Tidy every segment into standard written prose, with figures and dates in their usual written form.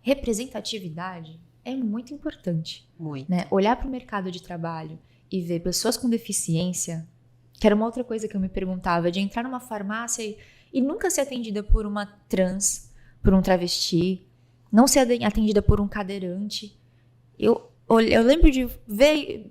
representatividade é muito importante. Muito. Né? Olhar para o mercado de trabalho e ver pessoas com deficiência, que era uma outra coisa que eu me perguntava, de entrar numa farmácia e nunca ser atendida por uma trans, por um travesti, não ser atendida por um cadeirante. Eu lembro de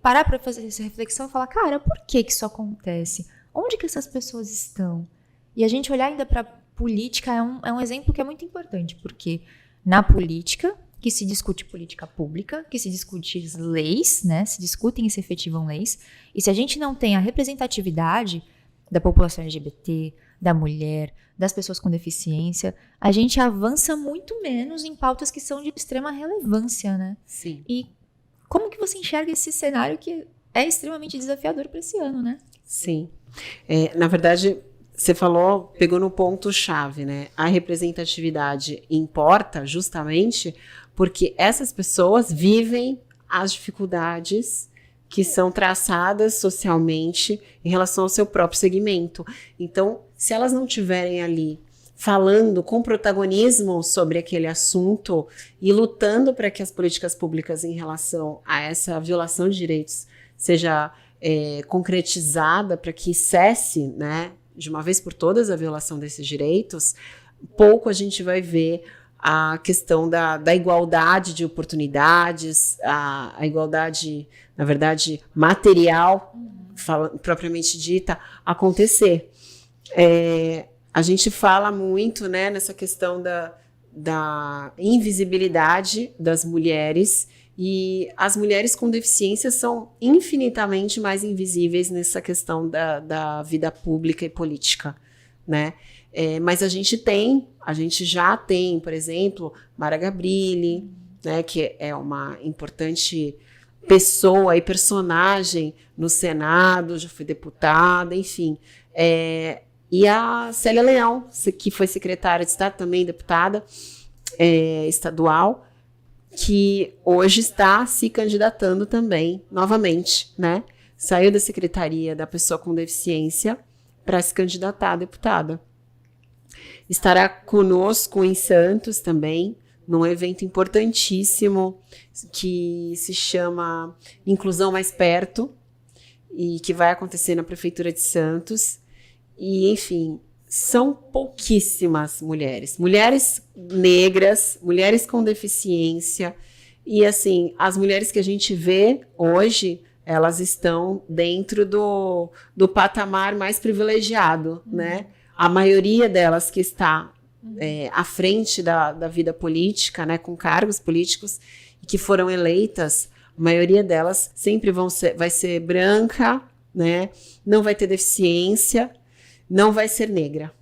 parar para fazer essa reflexão e falar, cara, por que isso acontece? Onde que essas pessoas estão? E a gente olhar ainda para a política é um exemplo que é muito importante, porque na política, que se discute política pública, que se discute leis, né? Se discutem e se efetivam leis. E se a gente não tem a representatividade da população LGBT, da mulher, das pessoas com deficiência, a gente avança muito menos em pautas que são de extrema relevância, né? Sim. E como que você enxerga esse cenário que é extremamente desafiador para esse ano, né? Sim. Na verdade, você pegou no ponto-chave, né? A representatividade importa justamente porque essas pessoas vivem as dificuldades que são traçadas socialmente em relação ao seu próprio segmento. Então, se elas não estiverem ali falando com protagonismo sobre aquele assunto e lutando para que as políticas públicas em relação a essa violação de direitos seja concretizada, para que cesse, né, de uma vez por todas a violação desses direitos, pouco a gente vai ver a questão da igualdade de oportunidades, a igualdade, na verdade, material, propriamente dita, acontecer. A gente fala muito, né, nessa questão da invisibilidade das mulheres, e as mulheres com deficiência são infinitamente mais invisíveis nessa questão da vida pública e política, né? Mas a gente já tem, por exemplo, Mara Gabrilli, né, que é uma importante pessoa e personagem no Senado, já foi deputada, enfim. E a Célia Leão, que foi secretária de Estado, também deputada estadual, que hoje está se candidatando também, novamente, né? Saiu da Secretaria da Pessoa com Deficiência para se candidatar a deputada. Estará conosco em Santos também, num evento importantíssimo que se chama Inclusão Mais Perto, e que vai acontecer na Prefeitura de Santos. E, enfim, são pouquíssimas mulheres negras, mulheres com deficiência, e, assim, as mulheres que a gente vê hoje, elas estão dentro do patamar mais privilegiado, né? A maioria delas que está à frente da vida política, né, com cargos políticos, e que foram eleitas, a maioria delas sempre vai ser branca, né, não vai ter deficiência, não vai ser negra.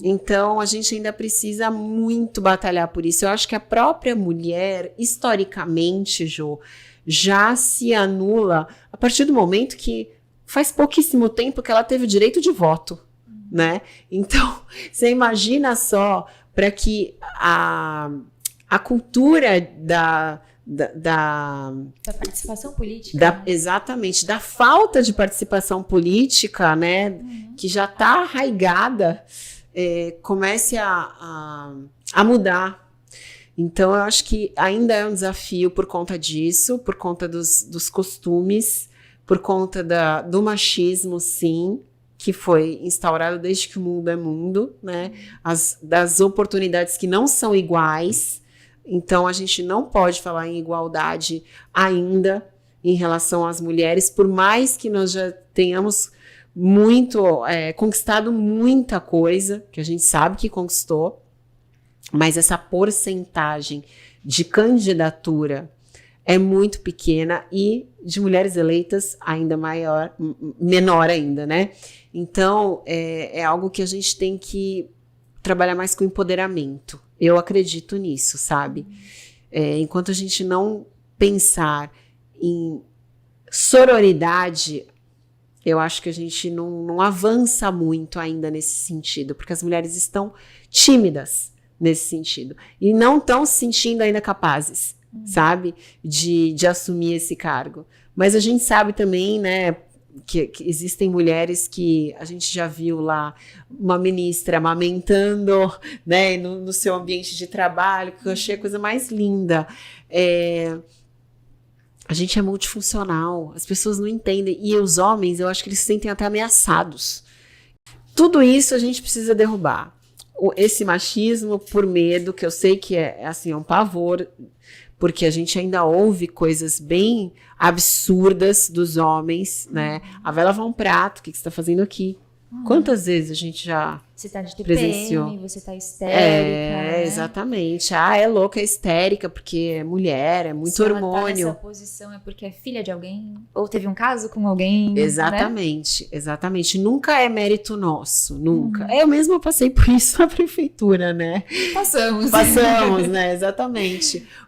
Então, a gente ainda precisa muito batalhar por isso. Eu acho que a própria mulher, historicamente, Jo, já se anula a partir do momento que faz pouquíssimo tempo que ela teve o direito de voto, né? Então, você imagina só, para que a cultura da participação política. Exatamente, da falta de participação política, né, que já está arraigada, comece a mudar. Então, eu acho que ainda é um desafio por conta disso, por conta dos costumes, por conta do machismo, sim, que foi instaurado desde que o mundo é mundo, né, das oportunidades que não são iguais. Então, a gente não pode falar em igualdade ainda em relação às mulheres, por mais que nós já tenhamos conquistado muita coisa, que a gente sabe que conquistou, mas essa porcentagem de candidatura é muito pequena e de mulheres eleitas ainda menor ainda, né? Então, é algo que a gente tem que trabalhar mais com empoderamento. Eu acredito nisso, sabe? Enquanto a gente não pensar em sororidade, eu acho que a gente não avança muito ainda nesse sentido, porque as mulheres estão tímidas nesse sentido e não estão se sentindo ainda capazes, sabe? De assumir esse cargo. Mas a gente sabe também, né, que existem mulheres que a gente já viu lá, uma ministra amamentando, né, no seu ambiente de trabalho, que eu achei a coisa mais linda. A gente é multifuncional, as pessoas não entendem, e os homens, eu acho que eles se sentem até ameaçados. Tudo isso a gente precisa derrubar. Esse machismo por medo, que eu sei que é assim, um pavor, porque a gente ainda ouve coisas bem absurdas dos homens, né? A vai lavar um prato, o que você está fazendo aqui? Quantas vezes a gente já Você tá de presenciou? TPM, você tá histérica, né? Exatamente. É louca, é histérica, porque é mulher, é muito Se hormônio. ela tá nessa posição é porque é filha de alguém, ou teve um caso com alguém, Exatamente, exatamente. Nunca é mérito nosso, nunca. Eu mesma passei por isso na prefeitura, né? Passamos. Passamos, né? Exatamente.